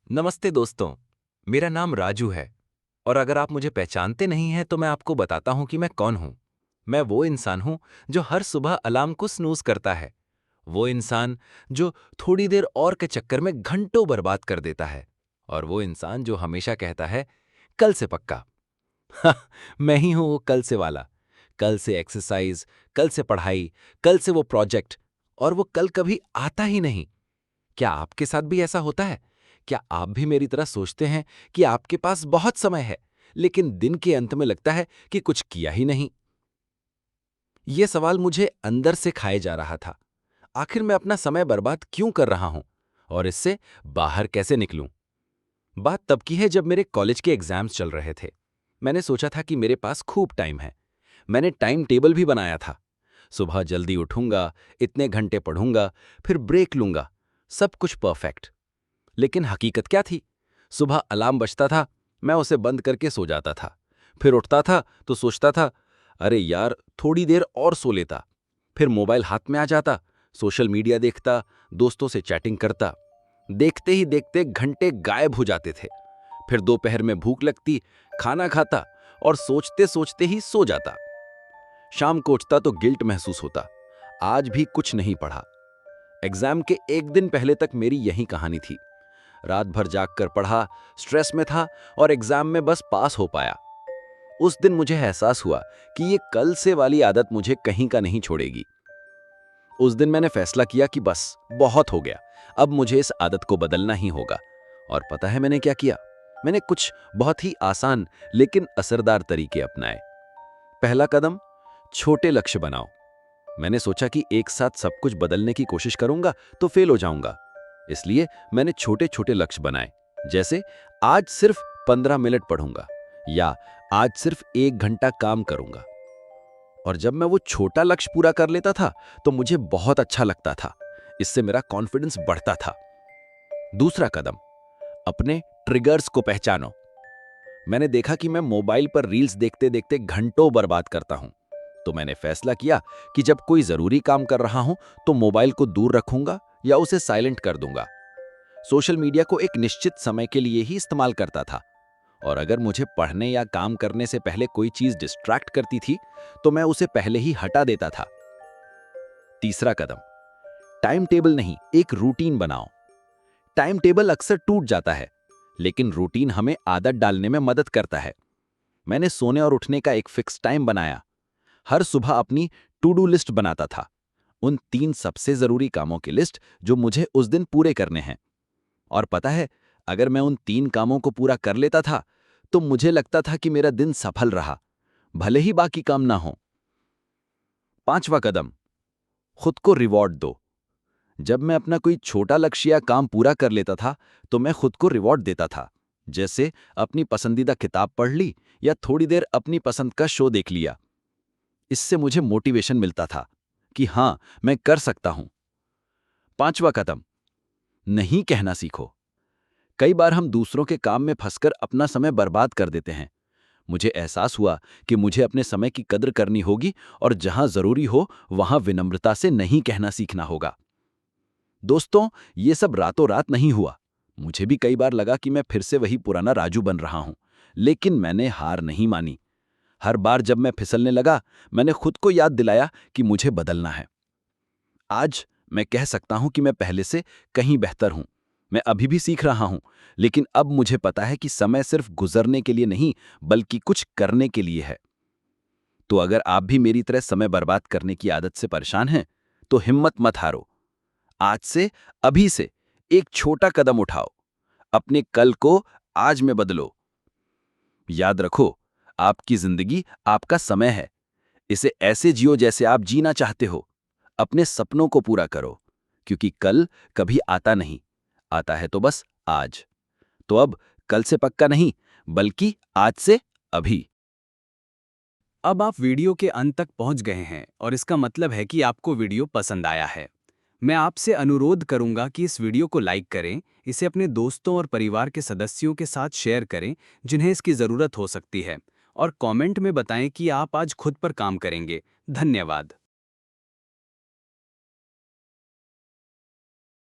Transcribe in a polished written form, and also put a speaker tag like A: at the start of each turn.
A: नमस्ते दोस्तों। मेरा नाम राजू है और अगर आप मुझे पहचानते नहीं हैं तो मैं आपको बताता हूं कि मैं कौन हूं। मैं वो इंसान हूं जो हर सुबह अलार्म को स्नूज करता है। वो इंसान जो थोड़ी देर और के चक्कर में घंटों बर्बाद कर देता है। और वो इंसान जो हमेशा कहता है, कल से पक्का। मैं ही हूं वो कल से वाला। कल से एक्सरसाइज, कल से पढ़ाई, कल से वो प्रोजेक्ट, और वो कल कभी आता ही नहीं। क्या आपके साथ भी ऐसा होता है? क्या आप भी मेरी तरह सोचते हैं कि आपके पास बहुत समय है, लेकिन दिन के अंत में लगता है कि कुछ किया ही नहीं? ये सवाल मुझे अंदर से खाए जा रहा था। आखिर मैं अपना समय बर्बाद क्यों कर रहा हूं और इससे बाहर कैसे निकलूं? बात तब की है जब मेरे कॉलेज के एग्जाम्स चल रहे थे। मैंने सोचा था कि मेरे पास खूब टाइम है। मैंने टाइम टेबल भी बनाया था। सुबह जल्दी उठूंगा, इतने घंटे पढ़ूंगा, फिर ब्रेक लूंगा। सब कुछ परफेक्ट। लेकिन हकीकत क्या थी? सुबह अलार्म बजता था, मैं उसे बंद करके सो जाता था। फिर उठता था तो सोचता था, अरे यार थोड़ी देर और सो लेता। फिर मोबाइल हाथ में आ जाता, सोशल मीडिया देखता, दोस्तों से चैटिंग करता। देखते ही देखते घंटे गायब हो जाते थे। फिर दोपहर में भूख लगती, खाना खाता और सोचते सोचते ही सो जाता। शाम को उठता तो गिल्ट महसूस होता, आज भी कुछ नहीं पढ़ा। एग्जाम के एक दिन पहले तक मेरी यही कहानी थी। रात भर जागकर पढ़ा, स्ट्रेस में था और एग्जाम में बस पास हो पाया। उस दिन मुझे एहसास हुआ कि ये कल से वाली आदत मुझे कहीं का नहीं छोड़ेगी। उस दिन मैंने फैसला किया कि बस बहुत हो गया, अब मुझे इस आदत को बदलना ही होगा। और पता है मैंने क्या किया? मैंने कुछ बहुत ही आसान लेकिन असरदार तरीके अपनाए। पहला कदम, छोटे लक्ष्य बनाओ। मैंने सोचा कि एक साथ सब कुछ बदलने की कोशिश करूंगा तो फेल हो जाऊंगा। इसलिए मैंने छोटे छोटे लक्ष्य बनाए, जैसे आज सिर्फ 15 मिनट पढ़ूंगा या आज सिर्फ 1 घंटा काम करूंगा। और जब मैं वो छोटा लक्ष्य पूरा कर लेता था तो मुझे बहुत अच्छा लगता था। इससे मेरा कॉन्फिडेंस बढ़ता था। दूसरा कदम, अपने ट्रिगर्स को पहचानो। मैंने देखा कि मैं मोबाइल पर रील्स देखते देखते घंटों बर्बाद करता हूं। तो मैंने फैसला किया कि जब कोई जरूरी काम कर रहा हूं तो मोबाइल को दूर रखूंगा या उसे साइलेंट कर दूंगा। सोशल मीडिया को एक निश्चित समय के लिए ही इस्तेमाल करता था। और अगर मुझे पढ़ने या काम करने से पहले कोई चीज डिस्ट्रैक्ट करती थी तो मैं उसे पहले ही हटा देता था। तीसरा कदम, टाइम टेबल नहीं, एक रूटीन बनाओ। टाइम टेबल अक्सर टूट जाता है, लेकिन रूटीन हमें आदत डालने में मदद करता है। मैंने सोने और उठने का एक फिक्स टाइम बनाया। हर सुबह अपनी टू डू लिस्ट बनाता था, उन 3 सबसे जरूरी कामों की लिस्ट जो मुझे उस दिन पूरे करने हैं। और पता है, अगर मैं उन 3 कामों को पूरा कर लेता था तो मुझे लगता था कि मेरा दिन सफल रहा, भले ही बाकी काम ना हो। पांचवा कदम, खुद को रिवॉर्ड दो। जब मैं अपना कोई छोटा लक्ष्य या काम पूरा कर लेता था तो मैं खुद को रिवॉर्ड देता था, जैसे अपनी पसंदीदा किताब पढ़ ली या थोड़ी देर अपनी पसंद का शो देख लिया। इससे मुझे मोटिवेशन मिलता था कि हां, मैं कर सकता हूं। पांचवा कदम, नहीं कहना सीखो। कई बार हम दूसरों के काम में फंसकर अपना समय बर्बाद कर देते हैं। मुझे एहसास हुआ कि मुझे अपने समय की कद्र करनी होगी और जहां जरूरी हो वहां विनम्रता से नहीं कहना सीखना होगा। दोस्तों, ये सब रातों रात नहीं हुआ। मुझे भी कई बार लगा कि मैं फिर से वही पुराना राजू बन रहा हूं, लेकिन मैंने हार नहीं मानी। हर बार जब मैं फिसलने लगा, मैंने खुद को याद दिलाया कि मुझे बदलना है। आज मैं कह सकता हूं कि मैं पहले से कहीं बेहतर हूं। मैं अभी भी सीख रहा हूं, लेकिन अब मुझे पता है कि समय सिर्फ गुजरने के लिए नहीं, बल्कि कुछ करने के लिए है। तो अगर आप भी मेरी तरह समय बर्बाद करने की आदत से परेशान हैं, तो हिम्मत मत हारो। आज से, अभी से एक छोटा कदम उठाओ। अपने कल को आज में बदलो। याद रखो, आपकी जिंदगी आपका समय है। इसे ऐसे जियो जैसे आप जीना चाहते हो। अपने सपनों को पूरा करो, क्योंकि कल कभी आता नहीं, आता है तो बस आज। तो अब कल से पक्का नहीं, बल्कि आज से अभी।
B: अब आप वीडियो के अंत तक पहुंच गए हैं और इसका मतलब है कि आपको वीडियो पसंद आया है। मैं आपसे अनुरोध करूंगा कि इस वीडियो को लाइक करें, इसे अपने दोस्तों और परिवार के सदस्यों के साथ शेयर करें जिन्हें इसकी ज़रूरत हो सकती है, और कमेंट में बताएं कि आप आज खुद पर काम करेंगे। धन्यवाद।